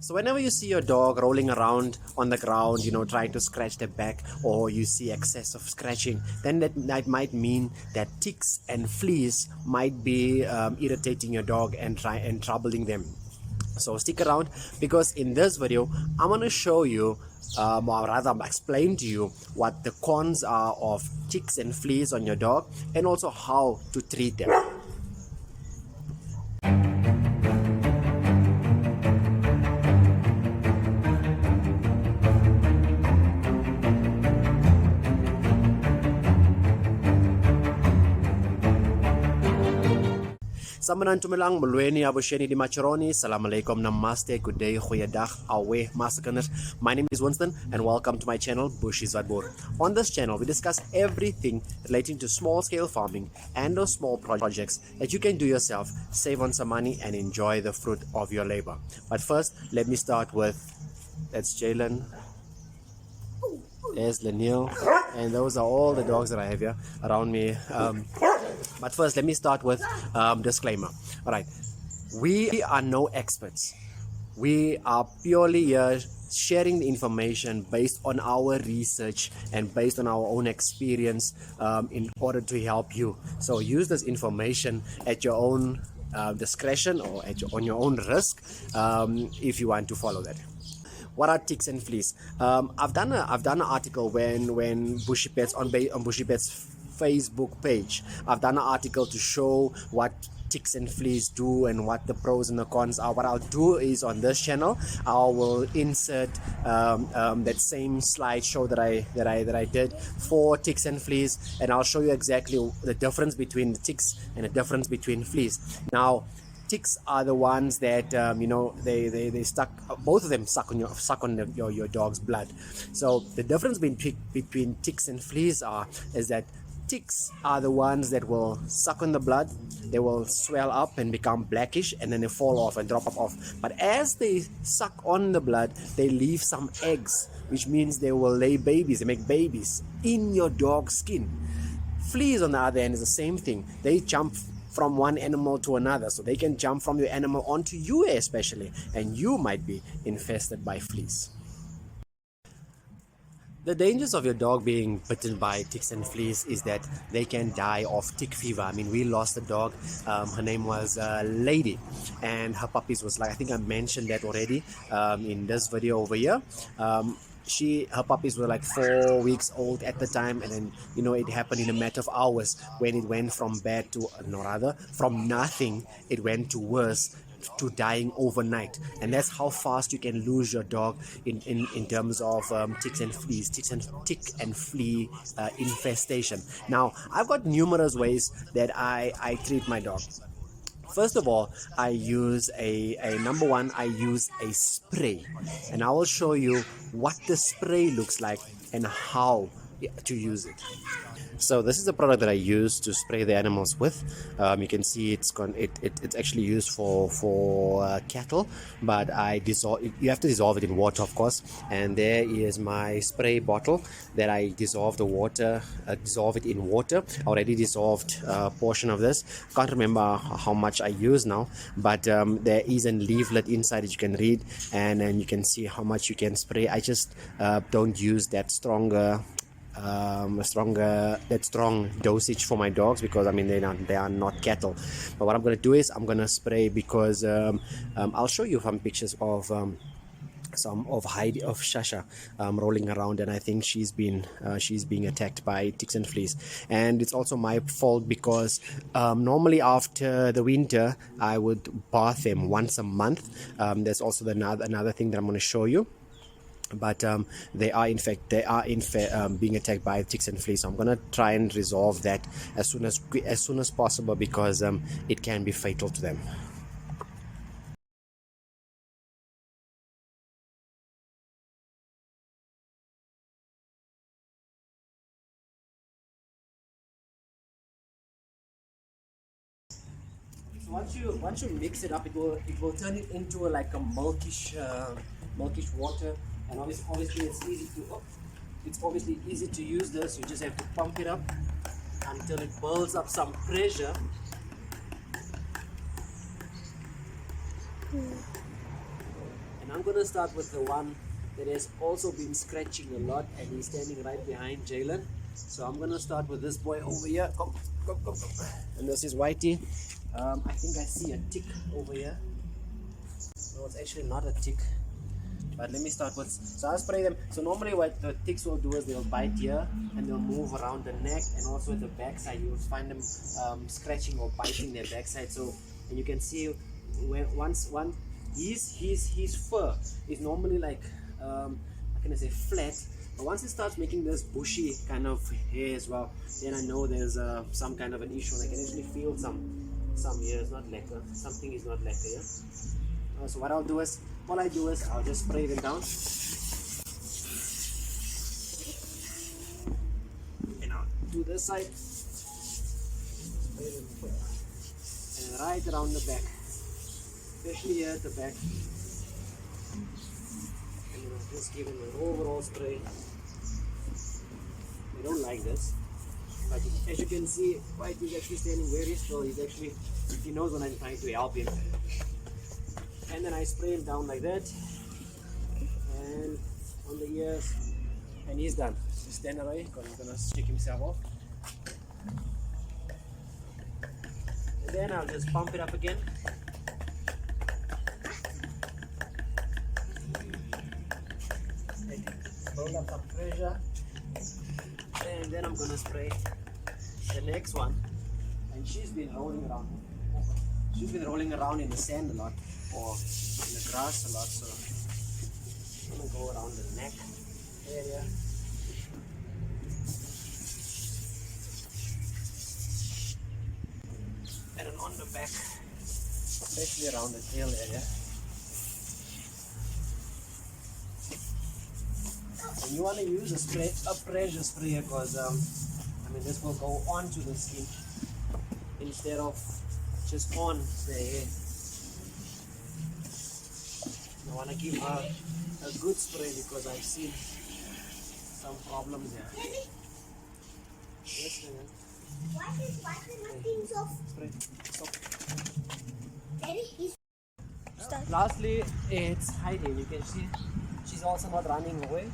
So whenever you see your dog rolling around on the ground, trying to scratch their back, or you see excess of scratching, then that might mean that ticks and fleas might be irritating your dog and troubling them. So stick around, because in this video I'm going to show you, or rather explain to you, what the cons are of ticks and fleas on your dog, and also how to treat them. Samanan tumelang mulweni abusheni di macharoni. Salam alaikum, namaste, good day, goeiedag, awe, massakinders. My name is Winston and welcome to my channel, Bushi Zadboer. On this channel we discuss everything relating to small scale farming and those small projects that you can do yourself, save on some money and enjoy the fruit of your labor. But first, let me start with, that's Jalen, there's Leniel, and those are all the dogs that I have here around me. But first, let me start with disclaimer. All right, we are no experts. We are purely here sharing the information based on our research and based on our own experience in order to help you. So use this information at your own discretion or on your own risk if you want to follow that. What are ticks and fleas? I've done an article when Bushy Pets on Bushy Pets Facebook page. I've done an article to show what ticks and fleas do and what the pros and the cons are. What I'll do is, on this channel I will insert that same slideshow that I did for ticks and fleas, and I'll show you exactly the difference between the ticks and the difference between fleas. Now, ticks are the ones that they suck. Both of them suck on your dog's blood. So the difference between ticks and fleas is that ticks are the ones that will suck on the blood, they will swell up and become blackish, and then they fall off and drop off. But as they suck on the blood, they leave some eggs, which means they will lay babies, they make babies in your dog's skin. Fleas, on the other hand, is the same thing. They jump from one animal to another, so they can jump from your animal onto you especially, and you might be infested by fleas. The dangers of your dog being bitten by ticks and fleas is that they can die of tick fever. I mean, we lost a dog, her name was Lady, and her puppies was like, I think I mentioned that already in this video over here. Her puppies were like 4 weeks old at the time, and then it happened in a matter of hours when it went from bad to, from nothing it went to worse, to dying overnight. And that's how fast you can lose your dog in terms of ticks and fleas, tick and flea infestation. Now, I've got numerous ways that I treat my dog. First of all, I use number one, I use a spray, and I will show you what the spray looks like and how to use it. So this is the product that I use to spray the animals with. You can see it's actually used for cattle, but you have to dissolve it in water, of course. And there is my spray bottle that I dissolve it in water. I already dissolved a portion of this. Can't remember how much I use now, but there is a leaflet inside that you can read, and then you can see how much you can spray. I just don't use that strong dosage for my dogs, because I mean they are not cattle. But what I'm going to do is I'm going to spray, because I'll show you some pictures of some of Shasha rolling around, and I think she's being attacked by ticks and fleas. And it's also my fault, because normally after the winter I would bath them once a month. There's also another thing that I'm going to show you. But they are in fact being attacked by ticks and fleas. So I'm gonna try and resolve that as soon as possible, because it can be fatal to them. So once you mix it up, it will turn it into like a milkish water. And obviously it's obviously easy to use this. You just have to pump it up until it builds up some pressure. And I'm gonna start with the one that has also been scratching a lot, and he's standing right behind Jalen. So I'm gonna start with this boy over here. Come, come, come, come. And this is Whitey. I think I see a tick over here. No, it's actually not a tick. But let me start with, so I'll spray them. So normally what the ticks will do is they'll bite here and they'll move around the neck, and also the backside. You'll find them scratching or biting their backside. So, and you can see when his fur is normally like how can I say, flat, but once it starts making this bushy kind of hair as well, then I know there's some kind of an issue. I can actually feel some here is not lekker, something is not lekker. Yeah? So what I'll do is, all I do is I'll just spray them down, and I'll do this side, spray them, and right around the back, especially here at the back, and I'll just give them an overall spray. They don't like this, but as you can see, White is actually standing very still. He knows when I'm trying to help him. And then I spray him down like that, and on the ears, and he's done. Just stand away because he's gonna shake himself off. And then I'll just pump it up again. Build up some pressure, and then I'm gonna spray the next one. And she's been rolling around. She's been rolling around in the sand a lot, or in the grass a lot, so I'm gonna go around the neck area. And then on the back, especially around the tail area. And you want to use a pressure sprayer, because this will go onto the skin instead of just on the hair. I want to give her a good spray because I've seen some problems here. Yes, man. Why is nothing soft? Spray. Lastly, it's hiding. You can see she's also not running away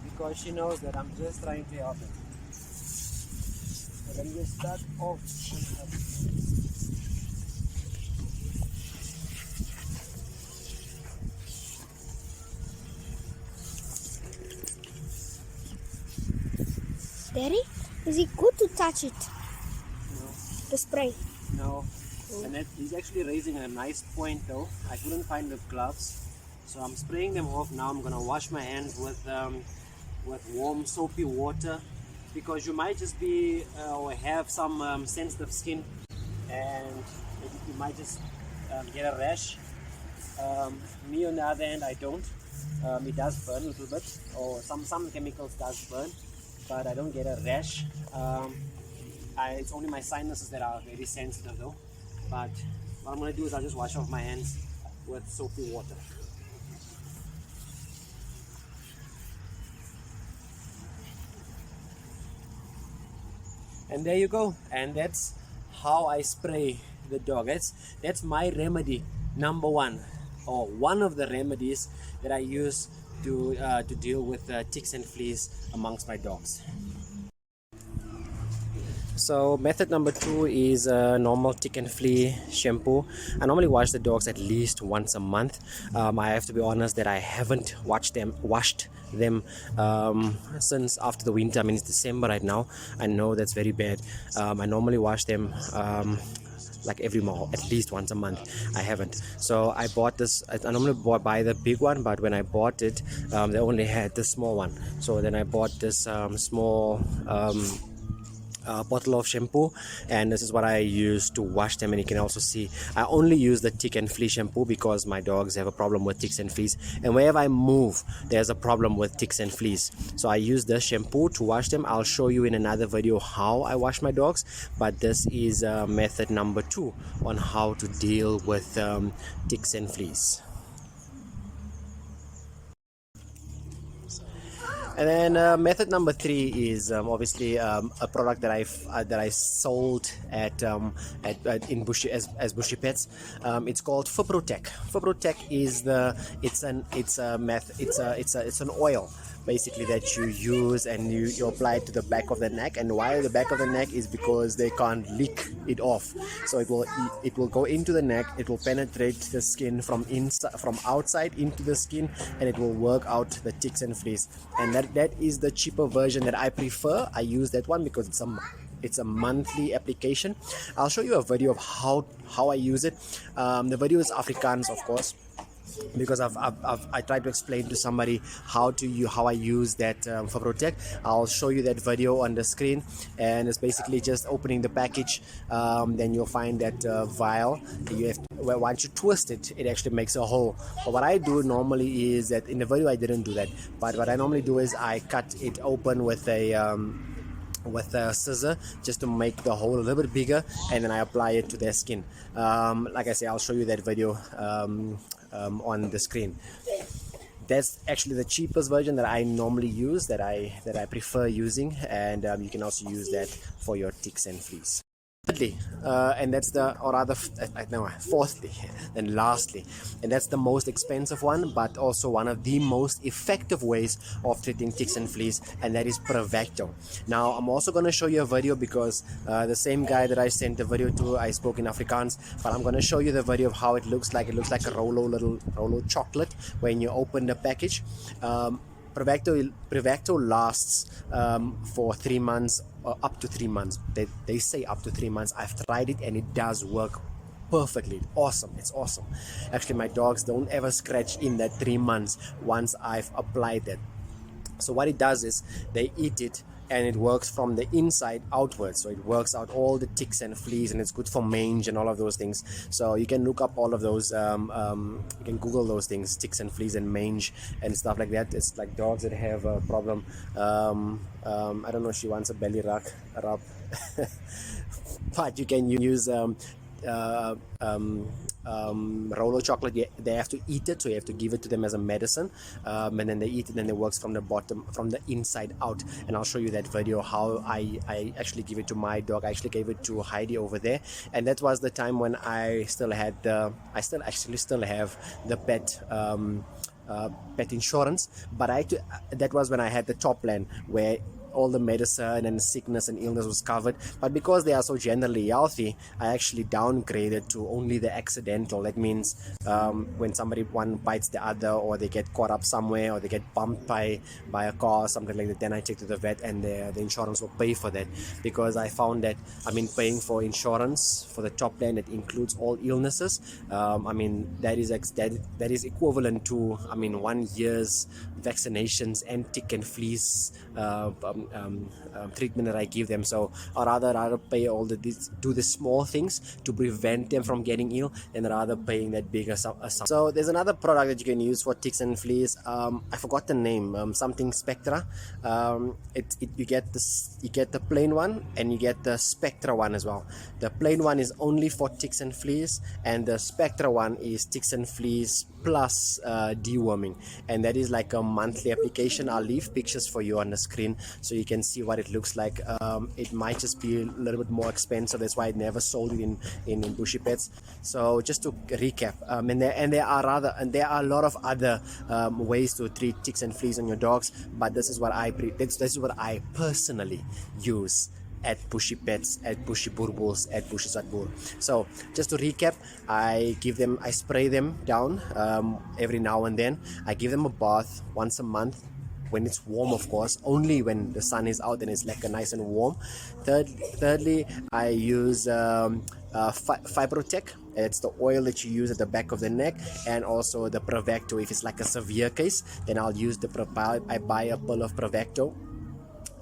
because she knows that I'm just trying to help her. So let me just start off on her. Daddy, is it good to touch it? No. The spray? No. And he's actually raising a nice point though. I couldn't find the gloves, so I'm spraying them off now. I'm gonna wash my hands with warm soapy water, because you might just be or have some sensitive skin, and you might just get a rash. Me on the other hand, I don't. It does burn a little bit, or some chemicals does burn, but I don't get a rash. It's only my sinuses that are very sensitive though. But what I'm going to do is I'll just wash off my hands with soapy water. And there you go. And that's how I spray the dog. That's my remedy number one, or one of the remedies that I use to deal with ticks and fleas amongst my dogs. So method number two is normal tick and flea shampoo. I normally wash the dogs at least once a month. I have to be honest that I haven't washed them since after the winter. I mean, it's December right now. I know that's very bad. I normally wash them like every month, at least once a month. I haven't. So I bought this. I normally buy the big one, but when I bought it, they only had the small one. So then I bought this small bottle of shampoo, and this is what I use to wash them. And you can also see I only use the tick and flea shampoo because my dogs have a problem with ticks and fleas, and wherever I move there's a problem with ticks and fleas. So I use the shampoo to wash them. I'll show you in another video how I wash my dogs, but this is method number two on how to deal with ticks and fleas. And then method number 3 is obviously a product that I sold in Bushy as Bushy Pets. It's called FootPro. FootPro is it's an oil basically that you use, and you apply it to the back of the neck. And why the back of the neck is because they can't lick it off, so it will go into the neck, it will penetrate the skin from outside into the skin, and it will work out the ticks and fleas. And that is the cheaper version that I prefer. I use that one because it's a monthly application. I'll show you a video of how I use it. The video is Afrikaans, of course, because I tried to explain to somebody how I use that for Protect. I'll show you that video on the screen, and it's basically just opening the package. Then you'll find that vial. Once you twist it, it actually makes a hole. But what I do normally is that in the video I didn't do that, but what I normally do is I cut it open with a scissor just to make the hole a little bit bigger, and then I apply it to their skin. Like I say, I'll show you that video on the screen. That's actually the cheapest version that I normally use, that I prefer using, and you can also use that for your ticks and fleas. Thirdly, and that's fourthly and lastly, and that's the most expensive one, but also one of the most effective ways of treating ticks and fleas, and that is Perfecto. Now I'm also going to show you a video, because the same guy that I sent the video to, I spoke in Afrikaans, but I'm going to show you the video of how it looks like. It looks like a Rollo chocolate when you open the package. Perfecto lasts for 3 months, or up to 3 months. They say up to 3 months. I've tried it and it does work perfectly. It's awesome. Actually, my dogs don't ever scratch in that 3 months once I've applied that. So what it does is they eat it, and it works from the inside outwards. So it works out all the ticks and fleas, and it's good for mange and all of those things. So you can look up all of those, you can Google those things, ticks and fleas and mange and stuff like that. It's like dogs that have a problem. I don't know, she wants a belly rub. But you can use Rollo chocolate. They have to eat it, so you have to give it to them as a medicine, and then they eat it, and it works from the bottom, from the inside out. And I'll show you that video how I actually give it to my dog. I actually gave it to Heidi over there, and that was the time when I still had still have the pet insurance, but that was when I had the top plan, where all the medicine and sickness and illness was covered. But because they are so generally healthy, I actually downgraded to only the accidental. That means when one bites the other, or they get caught up somewhere, or they get bumped by a car or something like that, then I take to the vet, and the insurance will pay for that. Because I found that, paying for insurance for the top plan, it includes all illnesses. That is equivalent to 1 year's vaccinations and tick and fleas treatment that I give them. So I'd rather pay do the small things to prevent them from getting ill, than rather paying that bigger sum. So there's another product that you can use for ticks and fleas. I forgot the name. Something Spectra. You get the plain one, and you get the Spectra one as well. The plain one is only for ticks and fleas, and the Spectra one is ticks and fleas plus deworming, and that is like a monthly application. I'll leave pictures for you on the screen so you can see what it looks like. It might just be a little bit more expensive, that's why I never sold it in Bushy Pets. So just to recap, there are a lot of other ways to treat ticks and fleas on your dogs, but this is what I personally use at Bushy Pets, at Bushy Burbuls, at Bushy Satbur. So just to recap, I spray them down every now and then. I give them a bath once a month, when it's warm, of course, only when the sun is out and it's like nice and warm. Thirdly, I use Fibrotech. It's the oil that you use at the back of the neck, and also the Perfecto. If it's like a severe case, then I'll use I buy a pill of Perfecto.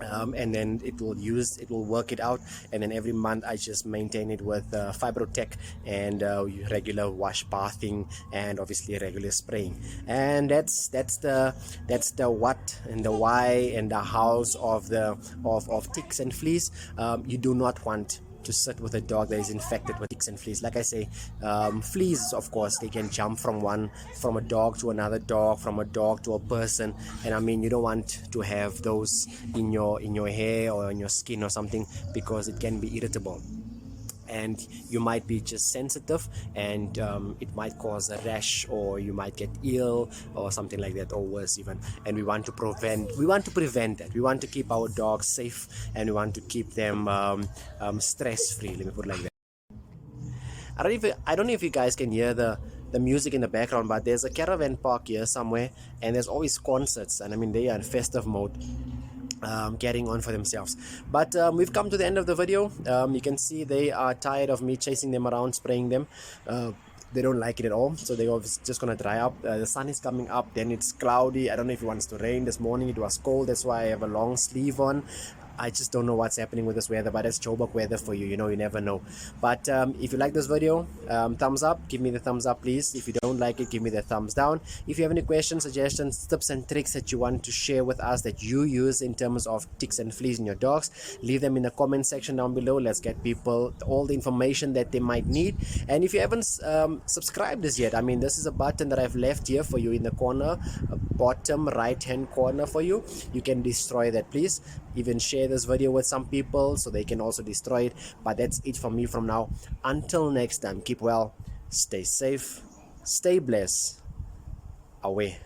And then it will work it out, and then every month I just maintain it with Fibrotech and regular wash bathing, and obviously regular spraying. And that's the what and the why and the hows of ticks and fleas. You do not want to sit with a dog that is infected with ticks and fleas. Like I say, fleas, of course, they can jump from a dog to another dog, from a dog to a person, and I mean, you don't want to have those in your hair or in your skin or something, because it can be irritable, and you might be just sensitive, and it might cause a rash, or you might get ill or something like that, or worse even. And we want to prevent that. We want to keep our dogs safe, and we want to keep them stress free, let me put it like that. I don't know if you guys can hear the music in the background, but there's a caravan park here somewhere, and there's always concerts, and I mean, they are in festive mode, getting on for themselves. But we've come to the end of the video. You can see they are tired of me chasing them around, spraying them. They don't like it at all, so they're just gonna dry up. The sun is coming up, then it's cloudy. I don't know if it wants to rain. This morning it was cold, that's why I have a long sleeve on. I just don't know what's happening with this weather, but it's Joburg weather for you, you know, you never know. But if you like this video, thumbs up, give me the thumbs up please. If you don't like it, give me the thumbs down. If you have any questions, suggestions, tips and tricks that you want to share with us that you use in terms of ticks and fleas in your dogs, leave them in the comment section down below. Let's get people all the information that they might need. And if you haven't subscribed this yet, I mean, this is a button that I've left here for you in the corner, bottom right hand corner for you. You can destroy that please. Even share this video with some people so they can also destroy it. But that's it from me from now. Until next time, keep well, stay safe, stay blessed, away.